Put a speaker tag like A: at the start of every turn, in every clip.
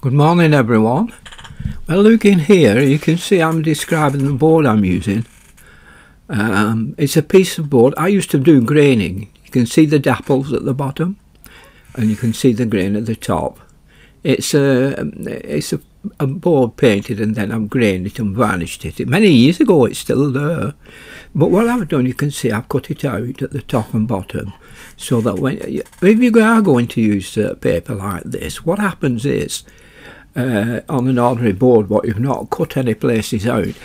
A: Good morning everyone. Well, look in here, you can see I'm describing the board I'm using. It's a piece of board. I used to do graining. You can see the dapples at the bottom and you can see the grain at the top. It's a board painted and then I've grained it and varnished it. Many years ago it's still there, but what I've done, you can see I've cut it out at the top and bottom so that if you are going to use paper like this, what happens is on an ordinary board, what you've not cut any places out,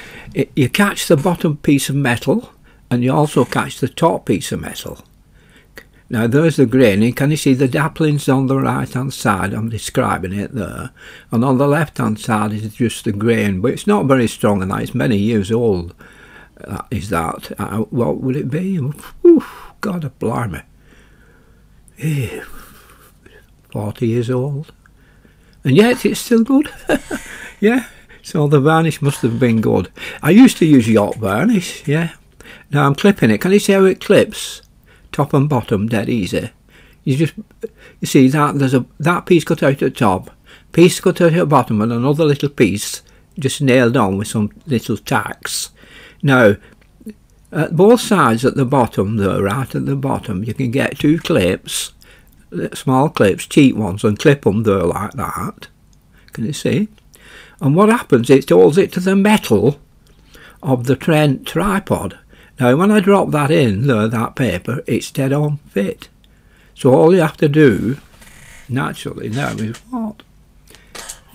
A: you catch the bottom piece of metal and you also catch the top piece of metal. Now there's the graining. Can you see the dapplings on the right hand side? I'm describing it there, and on the left hand side is just the grain, but it's not very strong, and that is many years old. Is that what would it be? Oof, God blimey, 40 years old, and yet it's still good. Yeah, so the varnish must have been good. I used to use yacht varnish. Yeah, now I'm clipping it. Can you see how it clips? Top and bottom, dead easy. You see that there's that piece cut out at the top, piece cut out at the bottom, and another little piece just nailed on with some little tacks. Now, at both sides at the bottom, there, right at the bottom, you can get two clips, small clips, cheap ones, and clip them there like that. Can you see? And what happens? It holds it to the metal of the tripod. Now when I drop that in there, that paper, it's dead on fit. So all you have to do, naturally now, is what?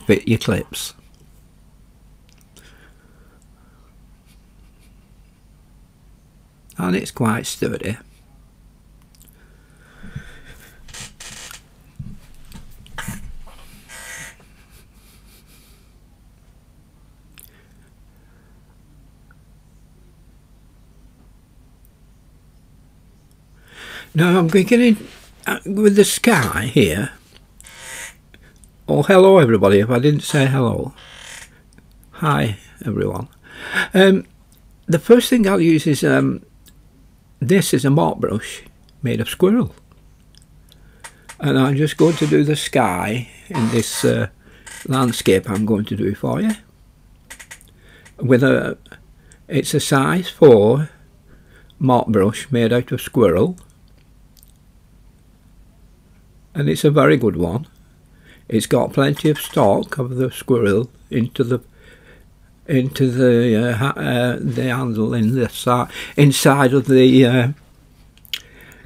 A: Fit your clips. And it's quite sturdy. Now I'm beginning with the sky here. Oh, hello everybody, if I didn't say hello. Hi everyone. The first thing I'll use is, this is a mop brush made of squirrel. And I'm just going to do the sky in this landscape I'm going to do for you. It's a size 4 mop brush made out of squirrel. And it's a very good one. It's got plenty of stock of the squirrel into the handle in the inside of the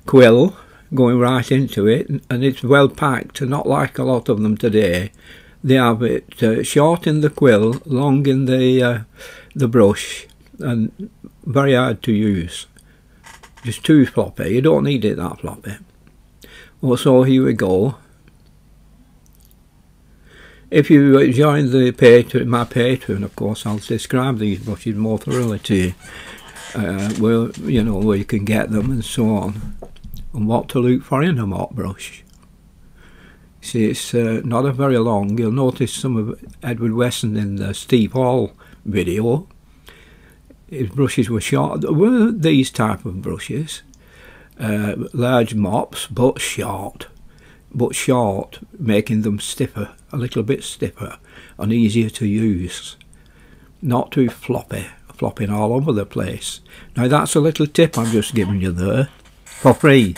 A: quill, going right into it, and it's well packed. Not like a lot of them today. They have it short in the quill, long in the brush, and very hard to use. Just too floppy. You don't need it that floppy. So here we go. If you join my Patreon, of course, I'll describe these brushes more thoroughly to you, where you can get them and so on, and what to look for in a mop brush. See, it's not a very long. You'll notice some of Edward Weston in the Steve Hall video. His brushes were short. There were these type of brushes. Large mops, but short, making them stiffer, a little bit stiffer and easier to use, not too flopping all over the place. Now that's a little tip I'm just giving you there for free.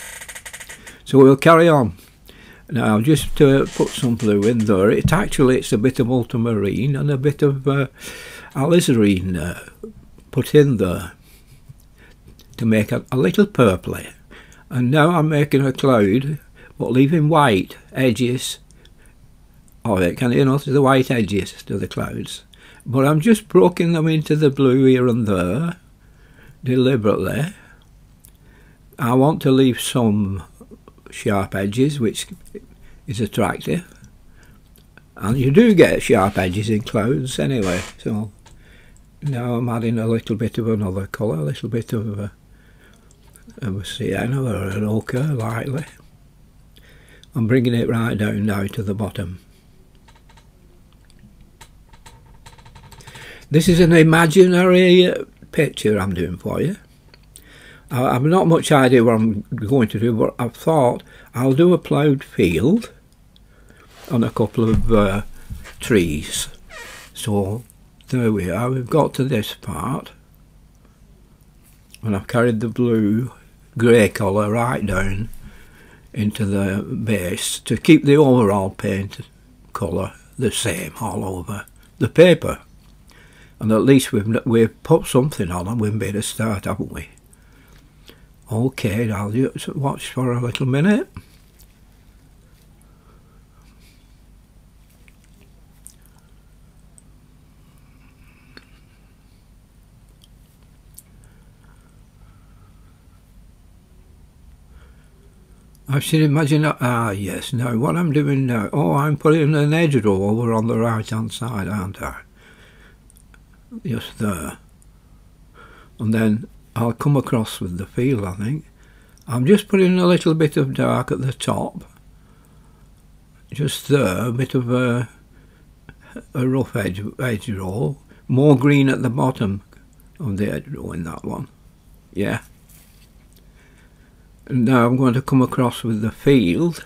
A: So we'll carry on. Now I'll just put some blue in there. It's a bit of ultramarine and a bit of alizarin put in there to make a little purpley. And now I'm making a cloud, but leaving white edges of it. Can you notice the white edges to the clouds? But I'm just breaking them into the blue here and there, deliberately. I want to leave some sharp edges, which is attractive. And you do get sharp edges in clouds anyway. So now I'm adding a little bit of another colour, a little bit of a sienna or an ochre lightly. I'm bringing it right down now to the bottom. This is an imaginary picture I'm doing for you. I've not much idea what I'm going to do, but I've thought I'll do a ploughed field on a couple of trees. So there we are, we've got to this part, and I've carried the blue grey colour right down into the base to keep the overall paint colour the same all over the paper. And at least we've put something on and we've made a start, haven't we? Okay, I'll just watch for a little minute. I should imagine that, yes, now what I'm doing now, oh, I'm putting an edge row over on the right hand side, aren't I? Just there. And then I'll come across with the field, I think. I'm just putting a little bit of dark at the top. Just there, a bit of a rough edge row. More green at the bottom of the edge row in that one. Yeah. And now I'm going to come across with the field.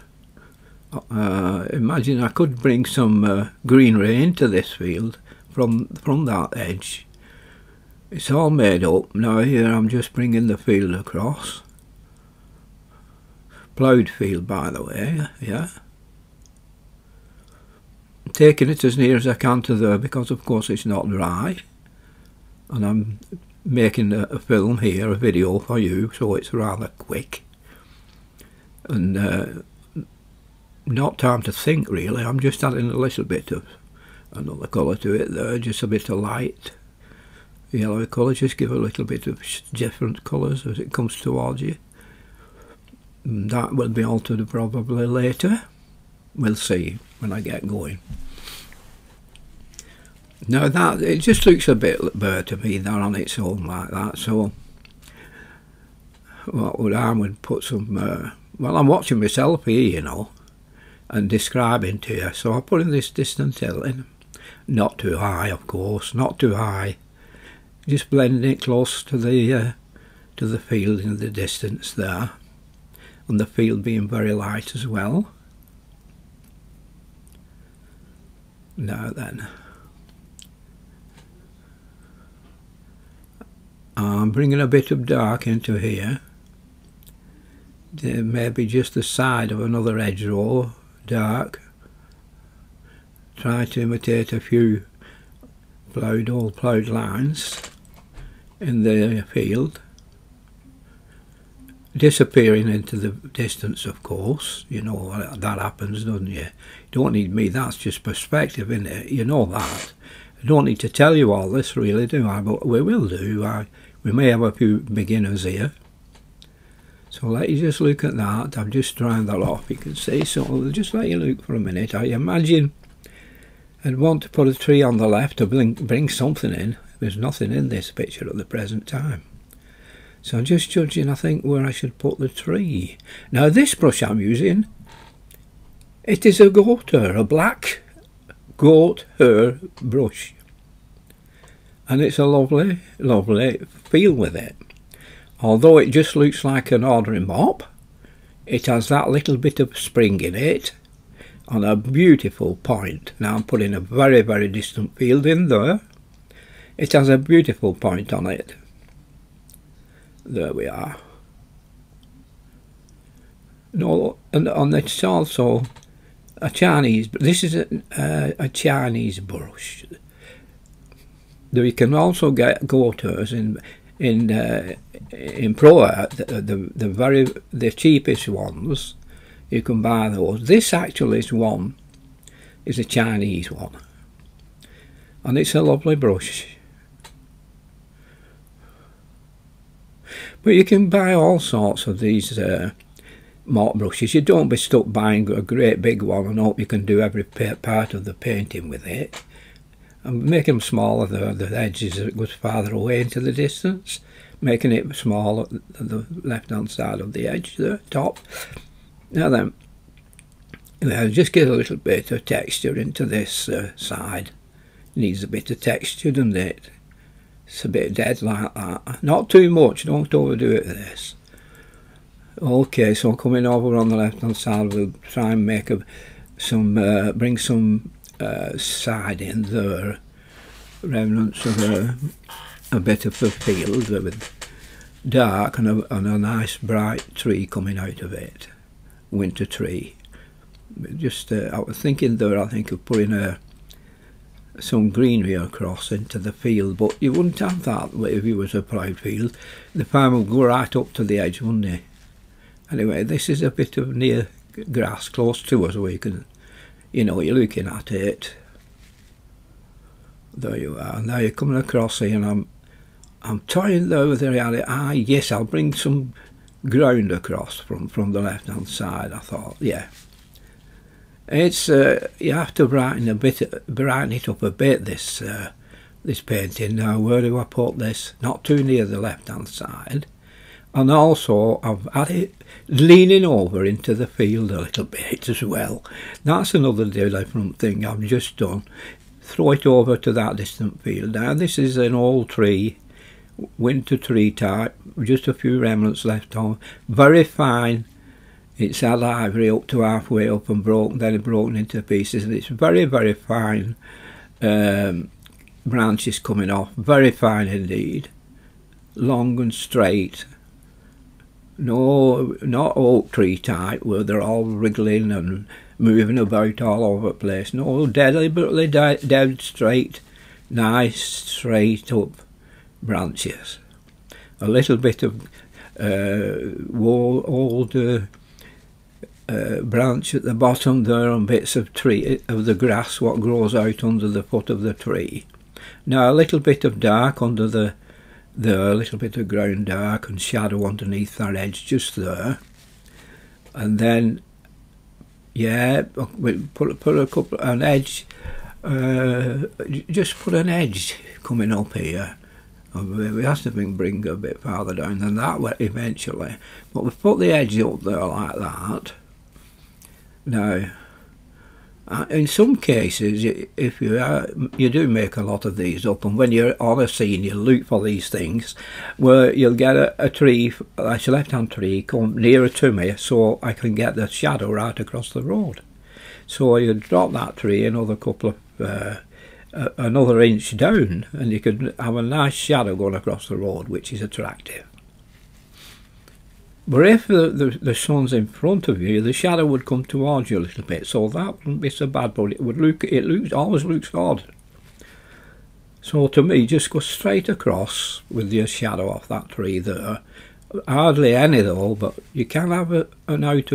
A: Imagine I could bring some greenery into this field from that edge. It's all made up. Now here I'm just bringing the field across. Ploughed field, by the way, yeah. Taking it as near as I can to there because of course it's not dry. And I'm making a film here, a video for you, so it's rather quick. And not time to think really, I'm just adding a little bit of another colour to it there, just a bit of light yellow colour, just give a little bit of different colours as it comes towards you. And that will be altered probably later, we'll see when I get going. Now that, it just looks a bit bare to me there on its own like that, so what would I would put some, well I'm watching myself here, you know, and describing to you, so I'm putting this distant hill in. Not too high, of course, not too high. Just blending it close to the field in the distance there, and the field being very light as well. Now then, I'm bringing a bit of dark into here. Maybe just the side of another edge row, dark. Try to imitate a few old ploughed lines in the field, disappearing into the distance, of course. You know that happens, doesn't you? You don't need me, that's just perspective, isn't it? You know that. I don't need to tell you all this really, do I? But we will do. We may have a few beginners here. So let you just look at that. I've just dried that off, you can see. So I'll just let you look for a minute. I imagine I'd want to put a tree on the left to bring something in. There's nothing in this picture at the present time. So I'm just judging, I think, where I should put the tree. Now this brush I'm using, it is a goat hair, a black goat hair brush. And it's a lovely, lovely feel with it. Although it just looks like an ordinary mop, it has that little bit of spring in it on a beautiful point. Now I'm putting a very, very distant field in there. It has a beautiful point on it. There we are. No, and it's also a Chinese. This is a Chinese brush. You can also get goat hairs in Pro Art, the cheapest ones. You can buy those. This actually is a Chinese one, and it's a lovely brush. But you can buy all sorts of these mop brushes. You don't be stuck buying a great big one and hope you can do every part of the painting with it. And make them smaller, the edges that goes farther away into the distance, making it small at the left hand side of the edge, the top. Now then, just get a little bit of texture into this side. Needs a bit of texture, doesn't it? It's a bit dead like that. Not too much, don't overdo it with this. Okay, so coming over on the left hand side, we'll try and make bring some siding there, remnants of a bit of a field with dark and a nice bright tree coming out of it, winter tree. Just I was thinking there, I think, of putting some greenery across into the field, but you wouldn't have that if it was a ploughed field. The farmer would go right up to the edge, wouldn't he? Anyway, this is a bit of near grass close to us where you can, you know, you're looking at it. There you are. Now you're coming across here, and I'm toying there with the reality. Yes, I'll bring some ground across from the left hand side. I thought, yeah. It's you have to brighten it up a bit. This painting. Now, where do I put this? Not too near the left hand side, and also I've had it leaning over into the field a little bit as well. That's another different thing I've just done. Throw it over to that distant field. Now this is an old tree, winter tree type, just a few remnants left on. Very fine. It's had ivory up to halfway up and broken, then broken into pieces, and it's very, very fine branches coming off. Very fine indeed. Long and straight. No, not oak tree type where they're all wriggling and moving about all over the place. No, deliberately dead straight, nice straight up branches. A little bit of old branch at the bottom there, and bits of the grass what grows out under the foot of the tree. Now a little bit of dark under there, a little bit of ground dark and shadow underneath that edge just there, and then yeah, we'll put an edge, just put an edge coming up here. We have to bring a bit farther down than that eventually, but we've put the edge up there like that. Now, in some cases, if you do make a lot of these up, and when you're on a scene, you look for these things, where you'll get a tree, like a left-hand tree, come nearer to me, so I can get the shadow right across the road. So you drop that tree another couple of another inch down, and you could have a nice shadow going across the road, which is attractive. But if the sun's in front of you, the shadow would come towards you a little bit, so that wouldn't be so bad, but it always looks odd. So to me, just go straight across with your shadow off that tree there. Hardly any though, but you can have an out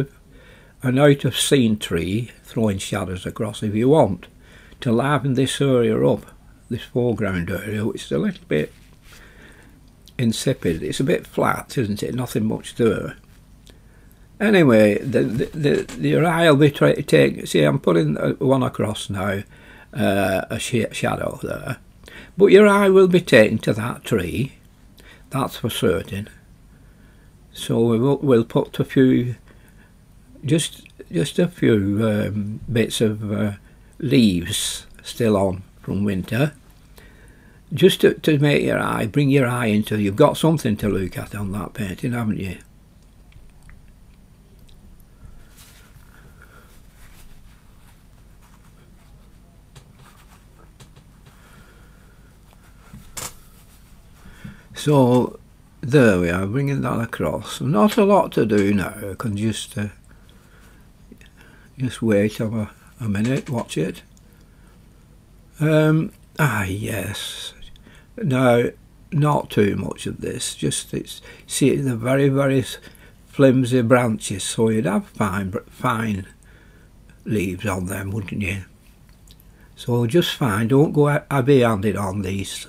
A: of scene tree throwing shadows across if you want, to liven this area up, this foreground area, which is a little bit insipid. It's a bit flat, isn't it? Nothing much there. Anyway, your eye will be trying to take. See, I'm putting one across now, a shadow there, but your eye will be taken to that tree. That's for certain. So we'll put a few, just a few bits of leaves still on from winter. Just to make your eye, bring your eye into, you've got something to look at on that painting, haven't you? So there we are, bringing that across. Not a lot to do now. I can just wait a minute, watch it. Yes. No, not too much of this. Just see the very, very flimsy branches, so you'd have fine leaves on them, wouldn't you? So just fine. Don't go heavy-handed on these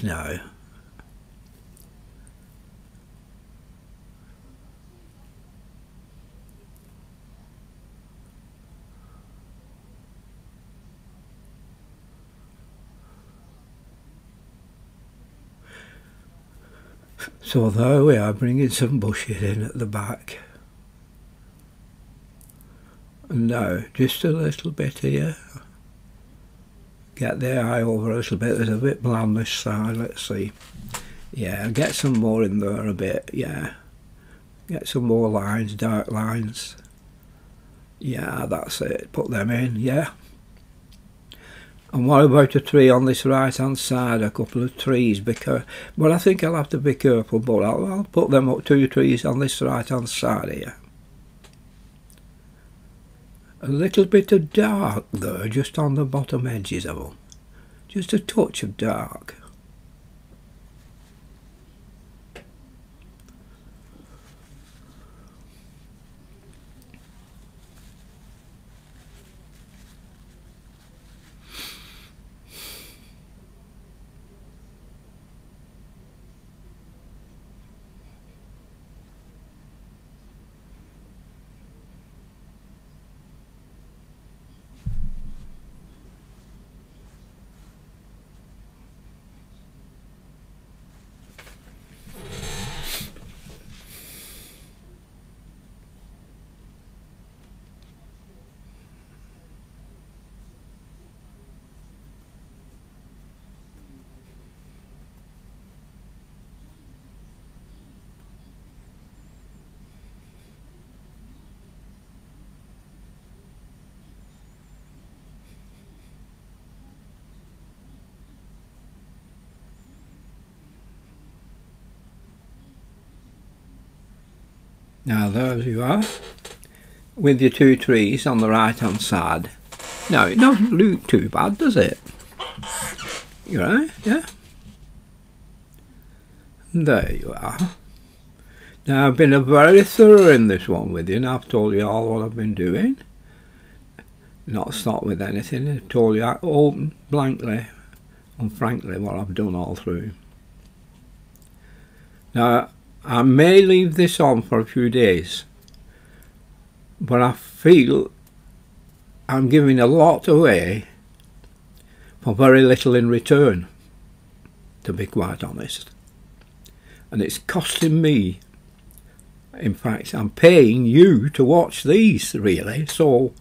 A: now. So there we are, bringing some bushes in at the back. And now, just a little bit here. Get the eye over a little bit. There's a bit bland this side, let's see. Yeah, get some more in there a bit, yeah. Get some more lines, dark lines. Yeah, that's it. Put them in, yeah. And what about a tree on this right hand side? A couple of trees, because, well, I think I'll have to be careful, but I'll put them up, 2 trees on this right hand side here. A little bit of dark there, just on the bottom edges of them. Just a touch of dark. Now there you are, with your 2 trees on the right hand side. Now it doesn't look too bad, does it? You right? Yeah. There you are. Now I've been very thorough in this one with you, and I've told you all what I've been doing. Not stopped with anything. I've told you open, blankly and frankly what I've done all through. Now I may leave this on for a few days, but I feel I'm giving a lot away for very little in return, to be quite honest. And it's costing me, in fact I'm paying you to watch these really, so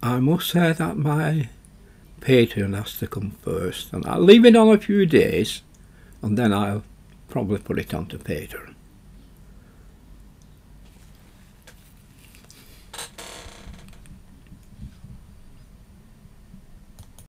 A: I must say that my Patreon has to come first, and I'll leave it on a few days and then I'll probably put it onto Patreon.